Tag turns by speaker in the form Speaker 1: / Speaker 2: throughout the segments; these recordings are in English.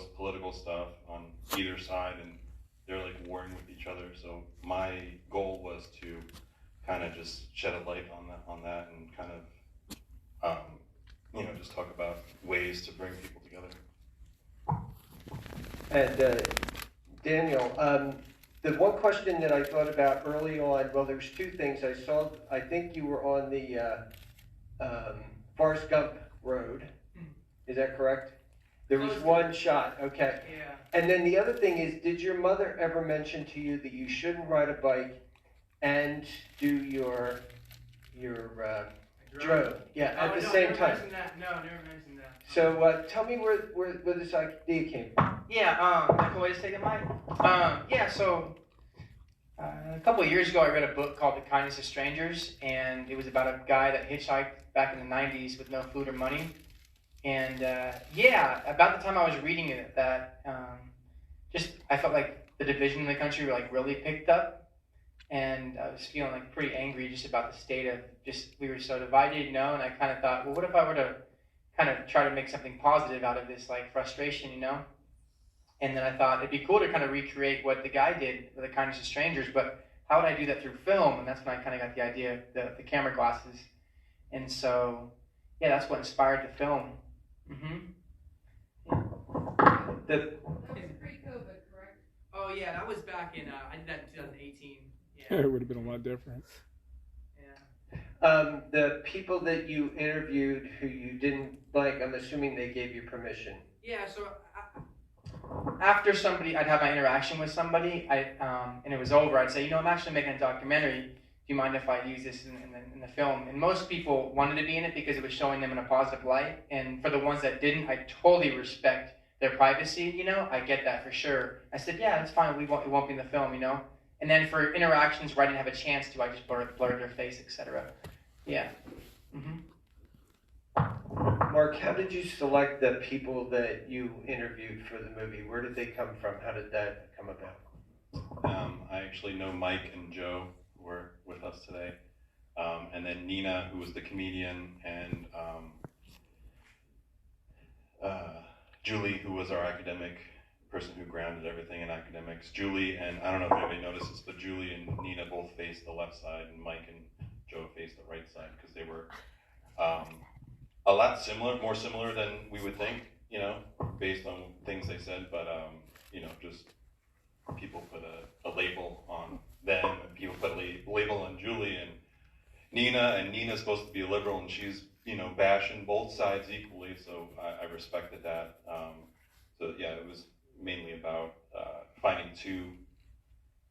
Speaker 1: post political stuff on either side, and they're like warring with each other. So my goal was to kind of just shed a light on that, and kind of just talk about ways to bring people together.
Speaker 2: And Daniel, the one question that I thought about early on, well, there's two things. I think you were on the Forrest Gump Road. Is that correct? There was one shot, okay.
Speaker 3: Yeah.
Speaker 2: And then the other thing is, did your mother ever mention to you that you shouldn't ride a bike and do your drone? Yeah, at the same time.
Speaker 3: No, never mentioned that.
Speaker 2: So tell me where this idea came from.
Speaker 3: Yeah, like a way to take it, Mike. So a couple of years ago, I read a book called The Kindness of Strangers, and it was about a guy that hitchhiked back in the 90s with no food or money. And about the time I was reading it, that I felt like the division in the country really picked up, and I was feeling like pretty angry just about the state of we were so divided, And I kind of thought, well, what if I were to kind of try to make something positive out of this frustration, And then I thought it'd be cool to kind of recreate what the guy did with The Kindness of Strangers, but how would I do that through film? And that's when I kind of got the idea of the camera glasses. And so, that's what inspired the film.
Speaker 4: That was pre-COVID, correct?
Speaker 3: Oh yeah, that was back in I did that in 2018.
Speaker 5: Yeah, it would have been a lot different.
Speaker 3: Yeah.
Speaker 2: The people that you interviewed who you didn't like, I'm assuming they gave you permission.
Speaker 3: Yeah. So after I'd have my interaction with somebody, and it was over, I'd say, I'm actually making a documentary. Do you mind if I use this in the film? And most people wanted to be in it because it was showing them in a positive light. And for the ones that didn't, I totally respect their privacy, I get that for sure. I said, yeah, that's fine. It won't be in the film, And then for interactions where I didn't have a chance to, I just blurred their face, etc. Yeah.
Speaker 2: Mark, how did you select the people that you interviewed for the movie? Where did they come from? How did that come about?
Speaker 1: I actually know Mike and Joe, who were with us today, and then Nina, who was the comedian, and Julie, who was our academic person who grounded everything in academics. Julie, and I don't know if anybody notices, but Julie and Nina both faced the left side, and Mike and Joe faced the right side, because they were a lot more similar than we would think, based on things they said, but just people put a label on them, and people put a label on Julie and Nina's supposed to be a liberal, and she's bashing both sides equally, so I respected that. It was mainly about finding two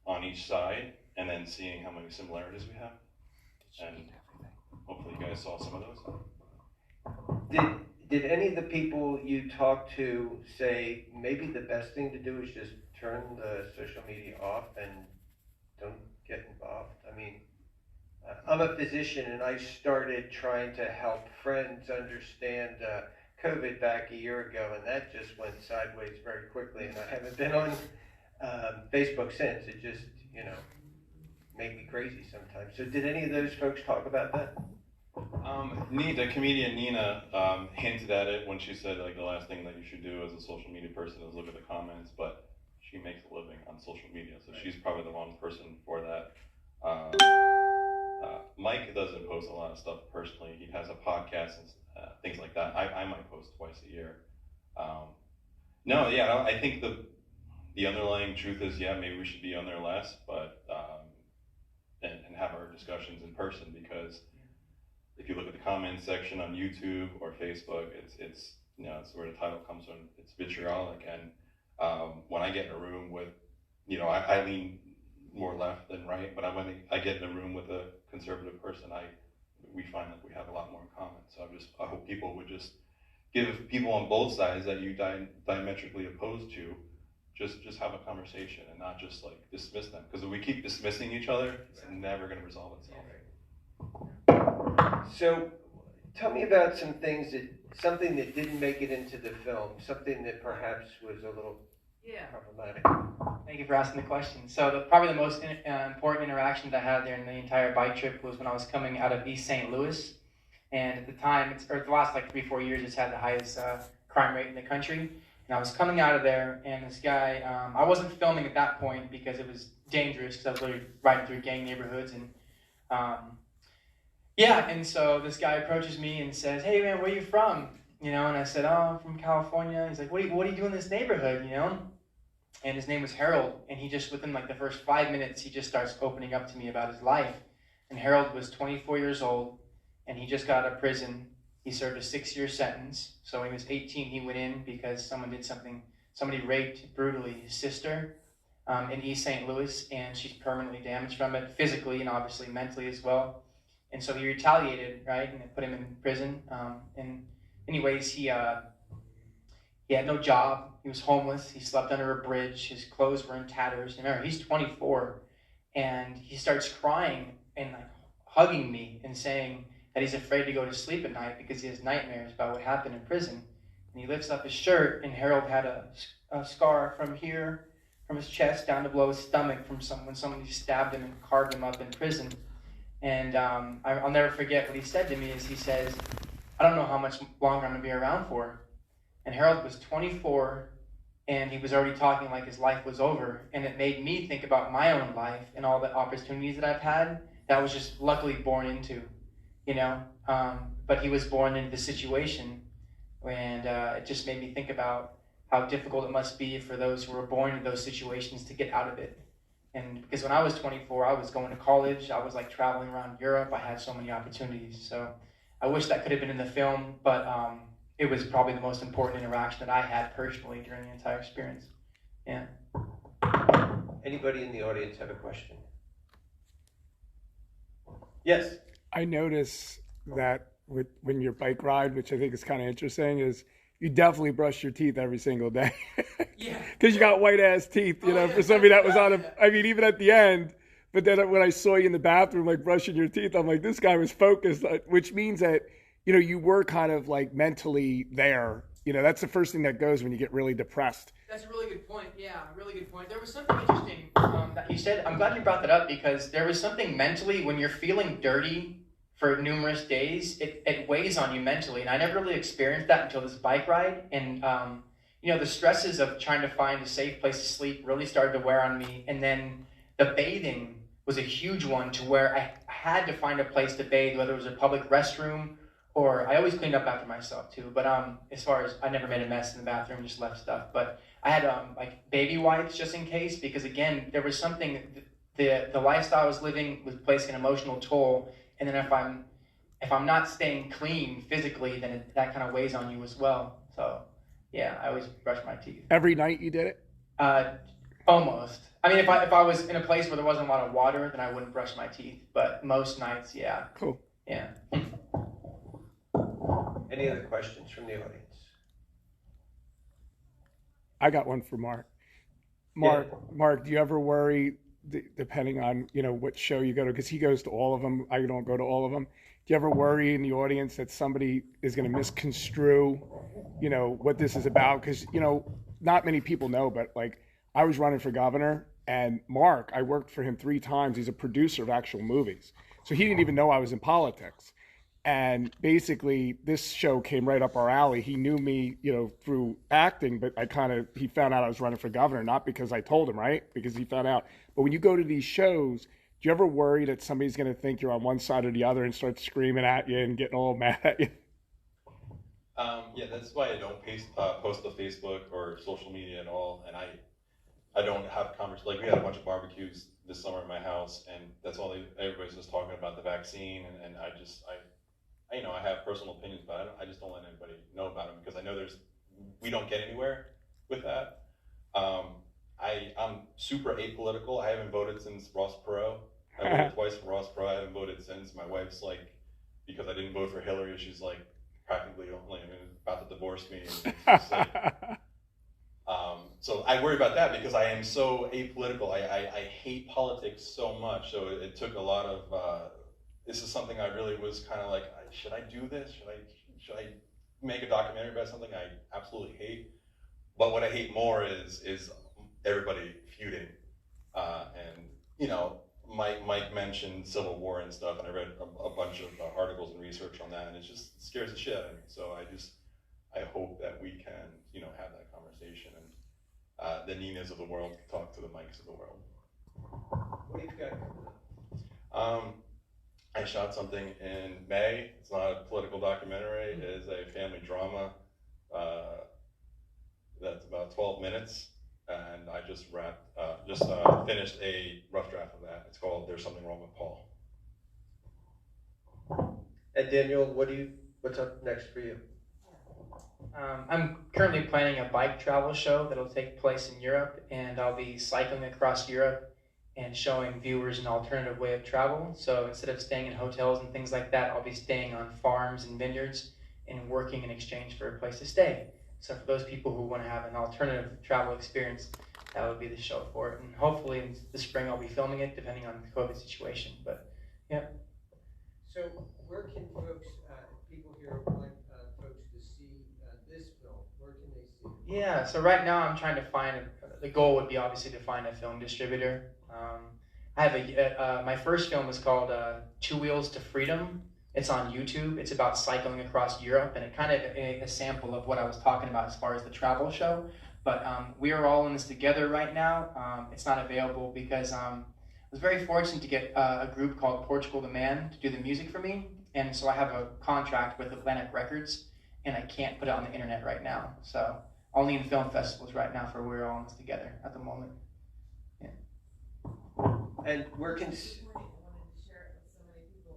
Speaker 1: on each side, and then seeing how many similarities we have, and hopefully you guys saw some of those.
Speaker 2: Did any of the people you talked to say maybe the best thing to do is just turn the social media off and don't get involved? I mean, I'm a physician, and I started trying to help friends understand COVID back a year ago, and that just went sideways very quickly, and I haven't been on Facebook since. It just, made me crazy sometimes. So did any of those folks talk about that?
Speaker 1: The comedian Nina hinted at it when she said, the last thing that you should do as a social media person is look at the comments, but she makes a living on social media, so she's probably the wrong person for that. Mike doesn't post a lot of stuff personally. He has a podcast and things like that. I might post twice a year. I think the underlying truth is, maybe we should be on there less, but and have our discussions in person, because if you look at the comments section on YouTube or Facebook, it's where the title comes from. It's vitriolic, and when I get in a room with, I lean more left than right, but when I get in a room with a conservative person, we find that we have a lot more in common. So I hope people would just give people on both sides that you diametrically opposed to, just have a conversation and not just dismiss them, because if we keep dismissing each other, it's never going to resolve itself.
Speaker 2: So tell me about something that didn't make it into the film, something that perhaps was a little problematic.
Speaker 3: Thank you for asking the question. So probably the most important interaction that I had during the entire bike trip was when I was coming out of East St. Louis, and at the time, the last 3-4 years, it's had the highest crime rate in the country. And I was coming out of there, and this guy, I wasn't filming at that point because it was dangerous, because I was literally riding through gang neighborhoods. And and so this guy approaches me and says, "Hey man, where are you from?" And I said, "Oh, I'm from California." He's like, what do you do in this neighborhood, And his name was Harold, and he just, within like the first 5 minutes, he just starts opening up to me about his life. And Harold was 24 years old, and he just got out of prison. He served a 6-year sentence. So when he was 18, he went in because somebody raped brutally his sister in East St. Louis, and she's permanently damaged from it, physically and obviously mentally as well. And so he retaliated, right, and they put him in prison. And anyways, he had no job. He was homeless. He slept under a bridge. His clothes were in tatters. Remember, he's 24, and he starts crying and like hugging me and saying that he's afraid to go to sleep at night because he has nightmares about what happened in prison. And he lifts up his shirt, and Harold had a scar from here, from his chest down to below his stomach from when somebody stabbed him and carved him up in prison. And I'll never forget what he said to me. Is he says, "I don't know how much longer I'm going to be around for." And Harold was 24, and he was already talking like his life was over. And it made me think about my own life and all the opportunities that I've had that I was just luckily born into, But he was born into the situation, and it just made me think about how difficult it must be for those who were born in those situations to get out of it. And because when I was 24, I was going to college. I was like traveling around Europe. I had so many opportunities. So I wish that could have been in the film, but it was probably the most important interaction that I had personally during the entire experience. Yeah.
Speaker 2: Anybody in the audience have a question? Yes.
Speaker 5: I notice that when your bike ride, which I think is kind of interesting, is you definitely brush your teeth every single day.
Speaker 3: Yeah.
Speaker 5: Because you got white ass teeth, for somebody that was even at the end. But then when I saw you in the bathroom, like brushing your teeth, I'm like, this guy was focused, which means that, you were kind of like mentally there. That's the first thing that goes when you get really depressed.
Speaker 3: That's a really good point. Yeah, really good point. There was something interesting that you said. I'm glad you brought that up, because there was something mentally when you're feeling dirty for numerous days, it weighs on you mentally. And I never really experienced that until this bike ride. And, the stresses of trying to find a safe place to sleep really started to wear on me. And then the bathing was a huge one, to where I had to find a place to bathe, whether it was a public restroom, or I always cleaned up after myself too. But as far as, I never made a mess in the bathroom, just left stuff. But I had like baby wipes just in case, because again, there was something, the lifestyle I was living was placing an emotional toll. And then if I'm not staying clean physically, then that kind of weighs on you as well. So yeah, I always brush my teeth.
Speaker 5: Every night you did it?
Speaker 3: Almost. I mean, if I was in a place where there wasn't a lot of water, then I wouldn't brush my teeth. But most nights, yeah.
Speaker 5: Cool.
Speaker 3: Yeah.
Speaker 2: Any other questions from the audience?
Speaker 5: I got one for Mark. Mark, do you ever worry, depending on, what show you go to, because he goes to all of them, I don't go to all of them. Do you ever worry in the audience that somebody is going to misconstrue, what this is about? Because, not many people know, but like I was running for governor, and Mark, I worked for him 3 times. He's a producer of actual movies. So he didn't even know I was in politics. And basically, this show came right up our alley. He knew me, through acting, but he found out I was running for governor, not because I told him, right? Because he found out. But when you go to these shows, do you ever worry that somebody's going to think you're on one side or the other and start screaming at you and getting all mad at you?
Speaker 1: Yeah, that's why I don't post to Facebook or social media at all. And I don't have conversations. Like, we had a bunch of barbecues this summer at my house, and that's all everybody's just talking about, the vaccine. And I have personal opinions, but I just don't let anybody know about them, because I know we don't get anywhere with that. I'm super apolitical. I haven't voted since Ross Perot. I voted twice for Ross Perot. I haven't voted since. My wife's like, because I didn't vote for Hillary, she's like practically about to divorce me. So I worry about that, because I am so apolitical. I hate politics so much. So it took a lot of. This is something I really was kind of like, should I do this? Should I make a documentary about something I absolutely hate? But what I hate more is everybody feuding. And Mike mentioned Civil War and stuff, and I read a bunch of articles and research on that, and it just scares the shit out of me. So I hope that we can, have that conversation and the Ninas of the world can talk to the Mikes of the world.
Speaker 2: What do you got coming up?
Speaker 1: I shot something in May. It's not a political documentary. It is a family drama that's about 12 minutes. And I just finished a rough draft of that. It's called There's Something Wrong with Paul.
Speaker 2: And Daniel, what's up next for you?
Speaker 3: I'm currently planning a bike travel show that'll take place in Europe, and I'll be cycling across Europe and showing viewers an alternative way of travel. So instead of staying in hotels and things like that, I'll be staying on farms and vineyards and working in exchange for a place to stay. So for those people who want to have an alternative travel experience, that would be the show for it. And hopefully in the spring I'll be filming it, depending on the COVID situation. But yeah.
Speaker 2: So where can folks, people here want folks to see this film? Where can they see it?
Speaker 3: Yeah, so right now I'm trying to find, the goal would be obviously to find a film distributor. I have my first film is called Two Wheels to Freedom. It's on YouTube. It's about cycling across Europe, and it kind of a sample of what I was talking about as far as the travel show. But we are all in this together right now. It's not available because I was very fortunate to get a group called Portugal the Man to do the music for me. And so I have a contract with Atlantic Records, and I can't put it on the internet right now. So only in film festivals right now for We're All in This Together at the moment.
Speaker 2: And where can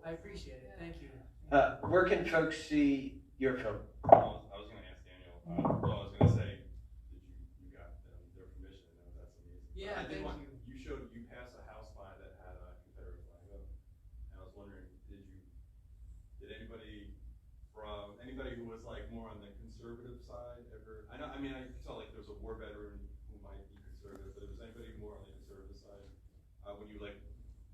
Speaker 3: I appreciate it. Thank you.
Speaker 2: where can folks see your film?
Speaker 1: I was going to ask Daniel. Well, I was going to say, you got their permission? That's amazing.
Speaker 3: Yeah,
Speaker 1: I did
Speaker 3: thank
Speaker 1: want, you passed a house by that had a Confederate flag up, and I was wondering, did anybody who was like more on the conservative side ever? I saw like there's a war veteran who might be conservative, but was anybody more on the conservative side when you like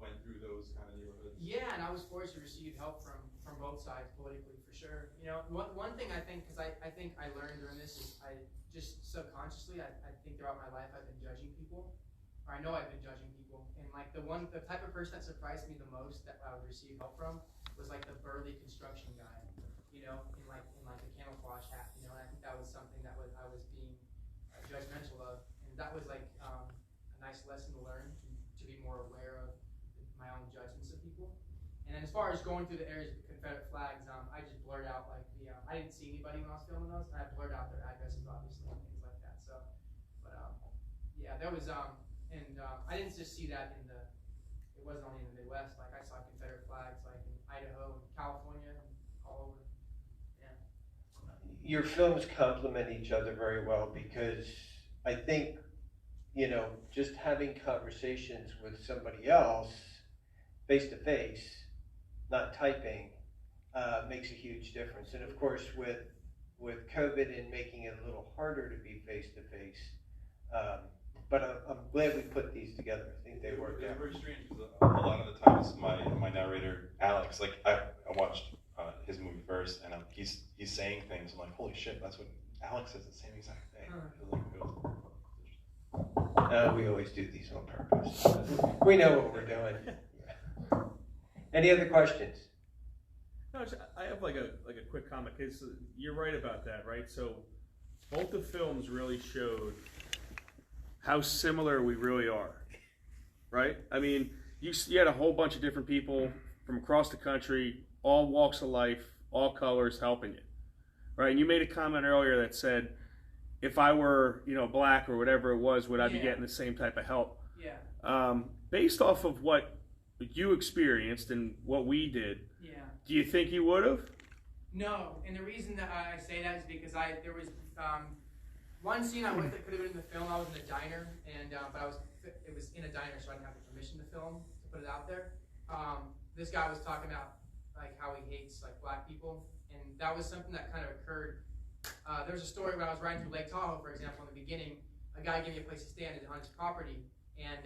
Speaker 1: went through those kind of neighborhoods?
Speaker 3: Yeah, and I was forced to receive help from both sides politically, for sure. One thing I think, because I think I learned during this is I just subconsciously, I think throughout my life I've been judging people, or I know I've been judging people, and like the type of person that surprised me the most that I would receive help from was like the burly construction guy, in like a camouflage hat, and I think that was something that I was being judgmental of, and that was like a nice lesson to learn to be more aware of my own judgments of people. And then as far as going through the areas with Confederate flags, I just blurred out like I didn't see anybody when I was filming those, and I blurred out their addresses obviously and things like that. So, but yeah, there was I didn't just see that it wasn't only in the Midwest. Like I saw Confederate flags like in Idaho and California and all over. Yeah.
Speaker 2: Your films complement each other very well because I think, just having conversations with somebody else face to face, not typing, makes a huge difference. And of course, with COVID and making it a little harder to be face to face, but I'm glad we put these together. I think they worked out.
Speaker 1: It's very strange because a lot of the times my narrator Alex, like I watched his movie first, and he's saying things. I'm like, holy shit, that's what Alex says, the same exact thing.
Speaker 2: We always do these on purpose. We know what we're doing. Any other questions?
Speaker 6: No, I have like a quick comment because you're right about that, right? So both the films really showed how similar we really are, right? I mean, you had a whole bunch of different people from across the country, all walks of life, all colors helping you, right? And you made a comment earlier that said, if I were, black or whatever it was, would I be getting the same type of help?
Speaker 3: Yeah.
Speaker 6: Based off of what you experienced and what we did, do you think you would have?
Speaker 3: No, and the reason that I say that is because there was one scene I wish that could have been in the film. I was in a diner, and but it was in a diner, so I didn't have the permission to film to put it out there. This guy was talking about like how he hates like black people, and that was something that kind of occurred. There was a story when I was riding through Lake Tahoe, for example, in the beginning. A guy gave me a place to stay on his property, and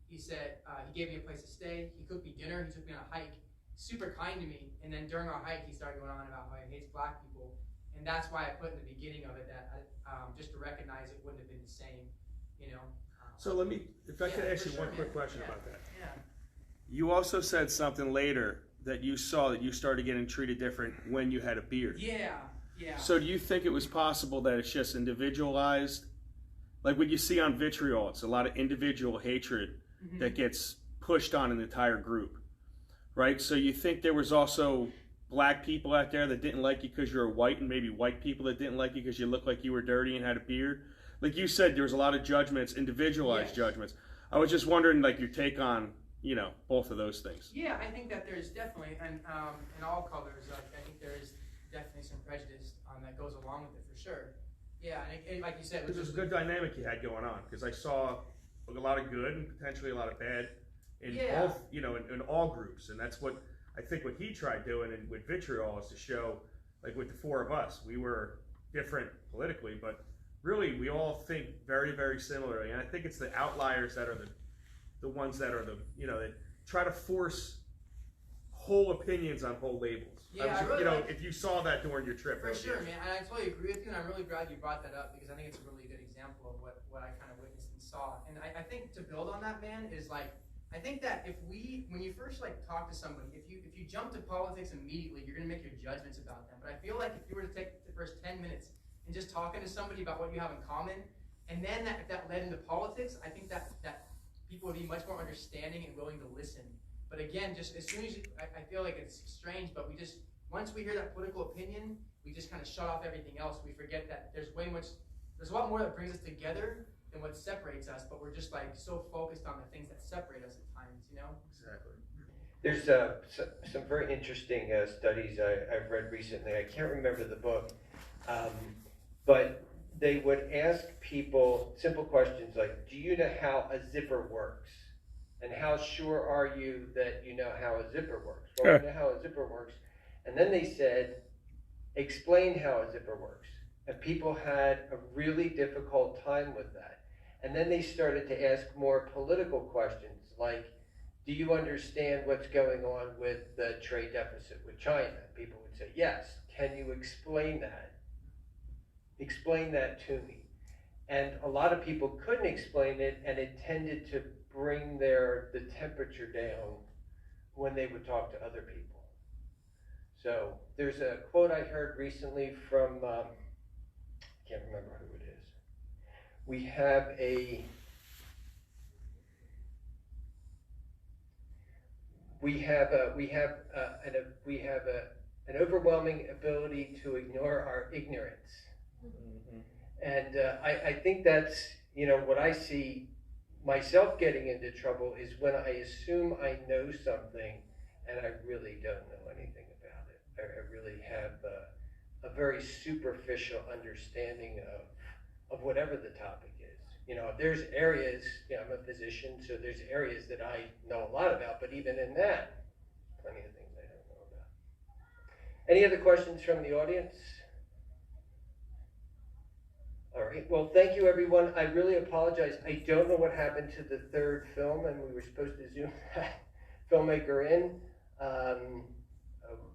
Speaker 3: he said he gave me a place to stay. He cooked me dinner. He took me on a hike. Super kind to me. And then during our hike, he started going on about how he hates black people, and that's why I put in the beginning of it that just to recognize it wouldn't have been the same,
Speaker 6: So let me, if I could ask you one quick question about that.
Speaker 3: Yeah.
Speaker 6: You also said something later that you saw that you started getting treated different when you had a beard.
Speaker 3: Yeah. Yeah.
Speaker 6: So do you think it was possible that it's just individualized? Like what you see on Vitriol, it's a lot of individual hatred that gets pushed on an entire group, right? So you think there was also black people out there that didn't like you because you're white, and maybe white people that didn't like you because you looked like you were dirty and had a beard? Like you said, there was a lot of judgments, individualized judgments. I was just wondering, like, your take on, you know, both of those things.
Speaker 3: Yeah, I think that there's definitely, and in all colors, like, I think there is definitely some prejudice that goes along with it for sure. Yeah, and like you said, it was
Speaker 6: There's
Speaker 3: just
Speaker 6: a good dynamic you had going on, because I saw a lot of good and potentially a lot of bad in both, you know, in all groups. And that's what I think what he tried doing with Vitriol is to show, like with the four of us, we were different politically, but really we all think very, very similarly. And I think it's the outliers that are the ones that are the, you know, that try to force whole opinions on whole labels.
Speaker 3: Yeah, I really
Speaker 6: you know,
Speaker 3: like,
Speaker 6: if you saw that during your trip.
Speaker 3: for sure, man, and I totally agree with you, and I'm really glad you brought that up, because I think it's a really good example of what I kind of witnessed and saw. And I think to build on that, man, is like, I think that when you first like talk to somebody, if you jump to politics immediately, you're gonna make your judgments about them. But I feel like if you were to take the first 10 minutes and just talking to somebody about what you have in common, and then if that led into politics, I think that people would be much more understanding and willing to listen. But again, just as soon as I feel like it's strange, but once we hear that political opinion, we just kind of shut off everything else. We forget that there's a lot more that brings us together than what separates us, but we're just like so focused on the things that separate us at times, you know?
Speaker 6: Exactly.
Speaker 2: There's some very interesting studies I've read recently. I can't remember the book, but they would ask people simple questions like, do you know how a zipper works? And how sure are you that you know how a zipper works? Well, we know how a zipper works. And then they said, explain how a zipper works. And people had a really difficult time with that. And then they started to ask more political questions like, do you understand what's going on with the trade deficit with China? People would say, yes. Can you explain that? Explain that to me. And a lot of people couldn't explain it, and it tended to bring the temperature down when they would talk to other people. So there's a quote I heard recently from, I can't remember who it is. We have an overwhelming ability to ignore our ignorance. Mm-hmm. And I think that's, you know, what I see myself getting into trouble is when I assume I know something and I really don't know anything about it. I really have a very superficial understanding of whatever the topic is. You know, there's areas, you know, I'm a physician, so there's areas that I know a lot about, but even in that, plenty of things I don't know about. Any other questions from the audience? All right, well, thank you, everyone. I really apologize. I don't know what happened to the third film, and we were supposed to Zoom that filmmaker in.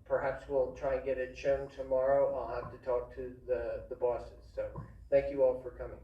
Speaker 2: Perhaps we'll try and get it shown tomorrow. I'll have to talk to the bosses. So thank you all for coming.